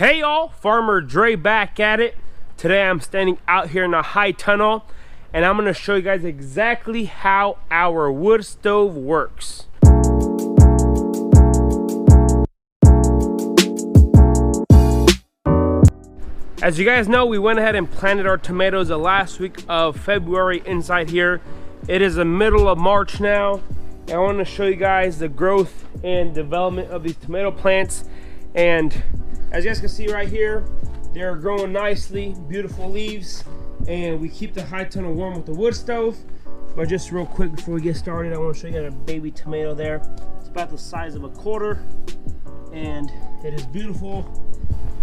Hey y'all, Farmer Dre back at it. Today I'm standing out here in a high tunnel and I'm gonna show you guys exactly how our wood stove works. As you guys know, we went ahead and planted our tomatoes the last week of February inside here. It is the middle of March now. And I want to show you guys the growth and development of these tomato plants. And as you guys can see right here, they're growing nicely, beautiful leaves, and we keep the high tunnel warm with the wood stove. But just real quick before we get started, I want to show you guys a baby tomato there. It's about the size of a quarter, and it is beautiful.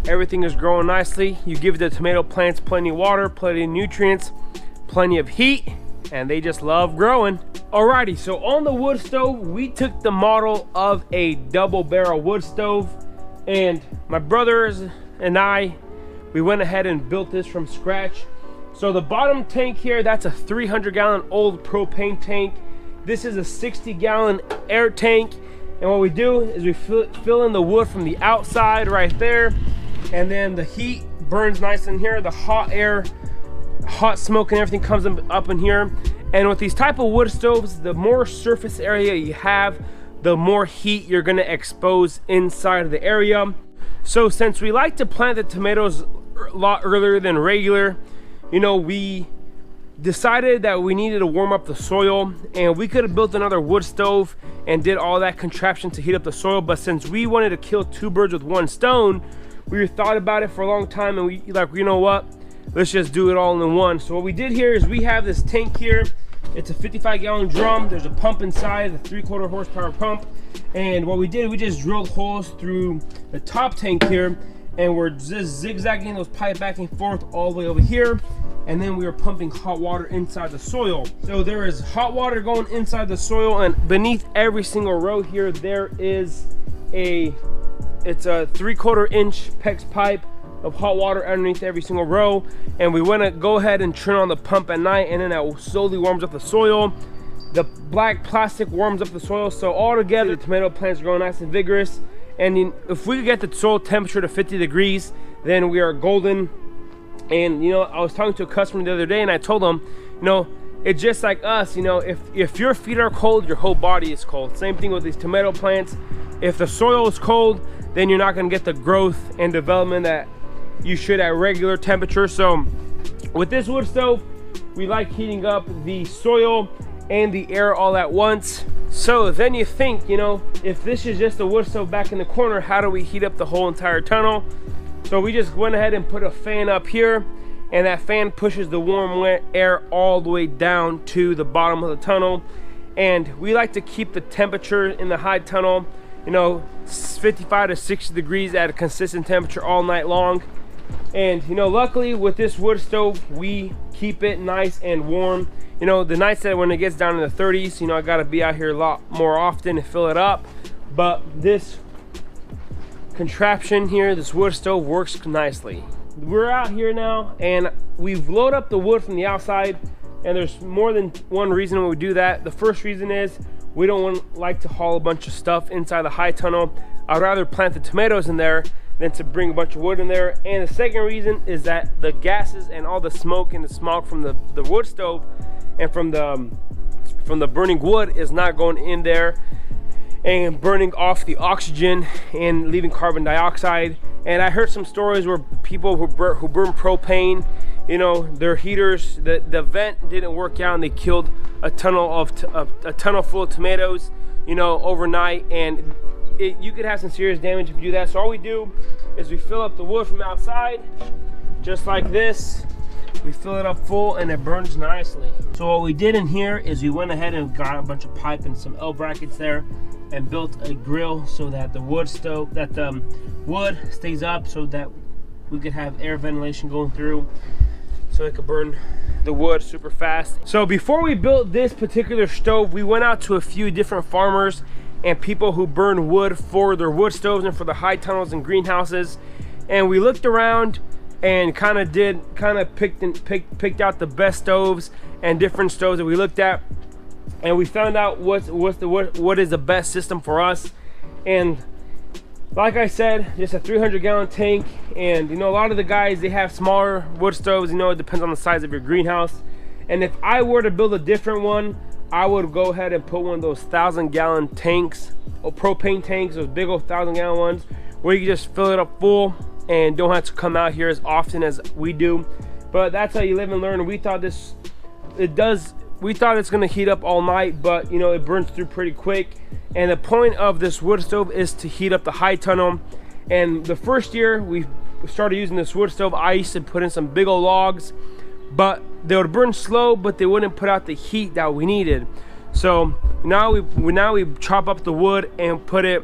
Everything is growing nicely. You give the tomato plants plenty of water, plenty of nutrients, plenty of heat, and they just love growing. Alrighty, so on the wood stove, we took the model of a double barrel wood stove. And my brothers and I, we went ahead and built this from scratch. So the bottom tank here, that's a 300-gallon old propane tank. This is a 60-gallon air tank. And what we do is we fill in the wood from the outside right there. And then the heat burns nice in here. The hot air, hot smoke and everything comes up in here. And with these type of wood stoves, the more surface area you have, the more heat you're gonna expose inside of the area. So since we like to plant the tomatoes a lot earlier than regular, you know, we decided that we needed to warm up the soil, and we could have built another wood stove and did all that contraption to heat up the soil. But since we wanted to kill two birds with one stone, we thought about it for a long time, and we like, you know what, let's just do it all in one. So what we did here is we have this tank here. It's a 55-gallon drum. There's a pump inside, a 3/4 horsepower pump. And what we did, we just drilled holes through the top tank here, and we're just zigzagging those pipes back and forth all the way over here. And then we are pumping hot water inside the soil. So there is hot water going inside the soil, and beneath every single row here, there is it's a 3/4 inch PEX pipe of hot water underneath every single row. And we want to go ahead and turn on the pump at night, and then that slowly warms up the soil. The black plastic warms up the soil, so all together the tomato plants are growing nice and vigorous. And if we get the soil temperature to 50 degrees, then we are golden. And you know, I was talking to a customer the other day, and I told them, you know, it's just like us, you know, if your feet are cold, your whole body is cold. Same thing with these tomato plants. If the soil is cold, then you're not going to get the growth and development that you should at regular temperature. So with this wood stove, we like heating up the soil and the air all at once. So then you think, you know, if this is just a wood stove back in the corner, how do we heat up the whole entire tunnel? So we just went ahead and put a fan up here, and that fan pushes the warm wet air all the way down to the bottom of the tunnel. And we like to keep the temperature in the high tunnel, you know, 55 to 60 degrees at a consistent temperature all night long. And you know, luckily with this wood stove, we keep it nice and warm. You know, the nights that when it gets down in the 30s, you know, I gotta be out here a lot more often to fill it up. But this contraption here, this wood stove, works nicely. We're out here now, and we've loaded up the wood from the outside, and there's more than one reason why we do that. The first reason is we don't like to haul a bunch of stuff inside the high tunnel. I'd rather plant the tomatoes in there than to bring a bunch of wood in there. And the second reason is that the gases and all the smoke and the smog from the wood stove and from the burning wood is not going in there and burning off the oxygen and leaving carbon dioxide. And I heard some stories where people who burn propane, you know, their heaters, the vent didn't work out, and they killed a tunnel full of tomatoes, you know, overnight. And you could have some serious damage if you do that. So all we do is we fill up the wood from outside, just like this. We fill it up full, and it burns nicely. So what we did in here is we went ahead and got a bunch of pipe and some L brackets there, and built a grill so that the wood stays up, so that we could have air ventilation going through, so it could burn the wood super fast. So before we built this particular stove, we went out to a few different farmers and people who burn wood for their wood stoves and for the high tunnels and greenhouses, and we looked around and kind of picked out the best stoves and different stoves that we looked at, and we found out what is the best system for us. And like I said, just a 300-gallon tank. And you know, a lot of the guys, they have smaller wood stoves. You know, it depends on the size of your greenhouse. And if I were to build a different one, I would go ahead and put one of those 1,000-gallon tanks, or propane tanks, those big old 1,000-gallon ones, where you can just fill it up full and don't have to come out here as often as we do. But that's how you live and learn. We thought it's gonna heat up all night, but you know, it burns through pretty quick. And the point of this wood stove is to heat up the high tunnel. And the first year we started using this wood stove, I used to put in some big old logs, but they would burn slow, but they wouldn't put out the heat that we needed. So now we chop up the wood and put in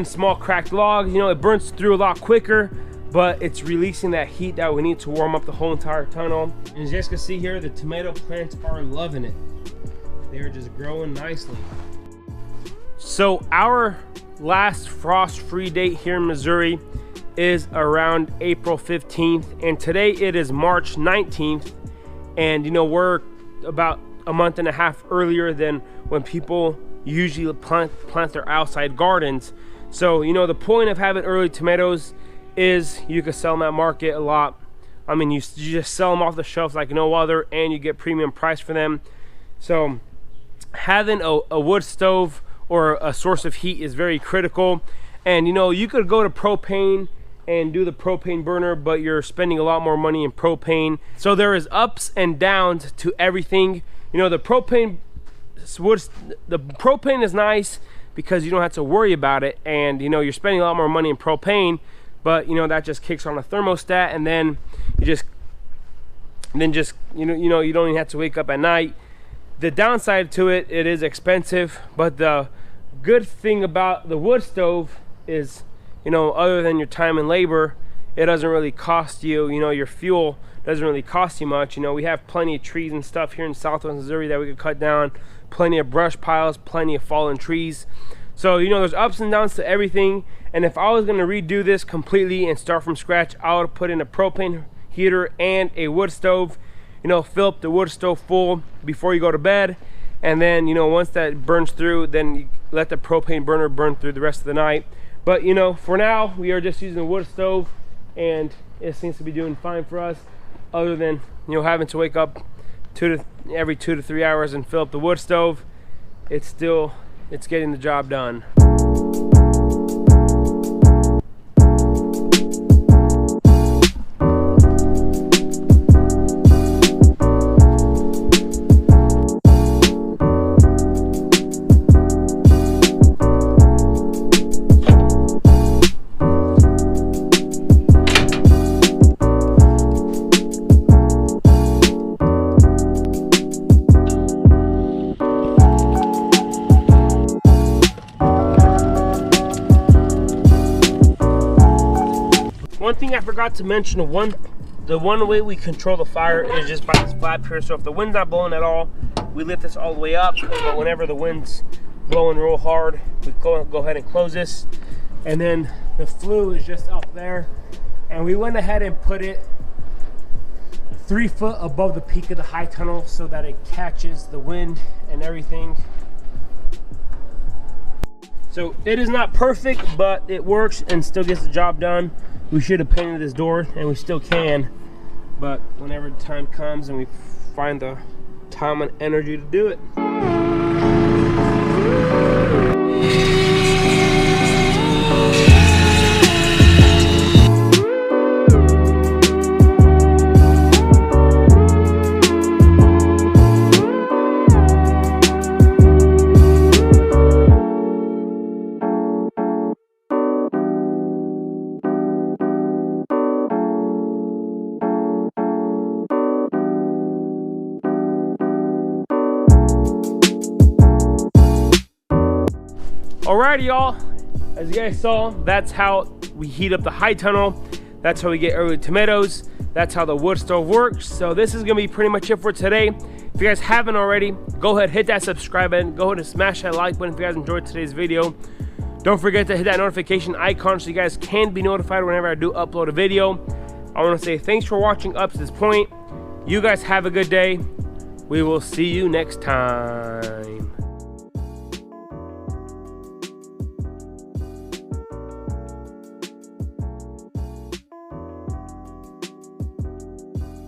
small cracked logs. You know, it burns through a lot quicker, but it's releasing that heat that we need to warm up the whole entire tunnel. And as you guys can see here, the tomato plants are loving it. They're just growing nicely. So our last frost-free date here in Missouri is around April 15th, and today it is March 19th. And you know, we're about a month and a half earlier than when people usually plant their outside gardens. So you know, the point of having early tomatoes is you can sell them at market a lot. I mean, you just sell them off the shelf like no other, and you get premium price for them. So having a wood stove or a source of heat is very critical. And you know, you could go to propane and do the propane burner, but you're spending a lot more money in propane. So there is ups and downs to everything. You know, the propane is nice because you don't have to worry about it, and you know, you're spending a lot more money in propane, but you know, that just kicks on a thermostat, and then you know, you don't even have to wake up at night. The downside to it, it is expensive, but the good thing about the wood stove is, you know, other than your time and labor, it doesn't really cost you, you know, your fuel doesn't really cost you much. You know, we have plenty of trees and stuff here in Southwest Missouri that we could cut down, plenty of brush piles, plenty of fallen trees. So, you know, there's ups and downs to everything. And if I was going to redo this completely and start from scratch, I would put in a propane heater and a wood stove. You know, fill up the wood stove full before you go to bed, and then, you know, once that burns through, then you let the propane burner burn through the rest of the night. But you know, for now we are just using a wood stove, and it seems to be doing fine for us, other than, you know, having to wake up every 2 to 3 hours and fill up the wood stove. It's getting the job done. One thing I forgot to mention, the one way we control the fire is just by this flap here. So if the wind's not blowing at all, we lift this all the way up. But whenever the wind's blowing real hard, we go ahead and close this. And then the flue is just up there. And we went ahead and put it 3 foot above the peak of the high tunnel so that it catches the wind and everything. So it is not perfect, but it works and still gets the job done. We should have painted this door, and we still can, but whenever the time comes and we find the time and energy to do it. Alrighty, y'all, as you guys saw, that's how we heat up the high tunnel. That's how we get early tomatoes. That's how the wood stove works. So this is gonna be pretty much it for today. If you guys haven't already, go ahead, hit that subscribe button. Go ahead and smash that like button if you guys enjoyed today's video. Don't forget to hit that notification icon so you guys can be notified whenever I do upload a video. I wanna say thanks for watching up to this point. You guys have a good day. We will see you next time.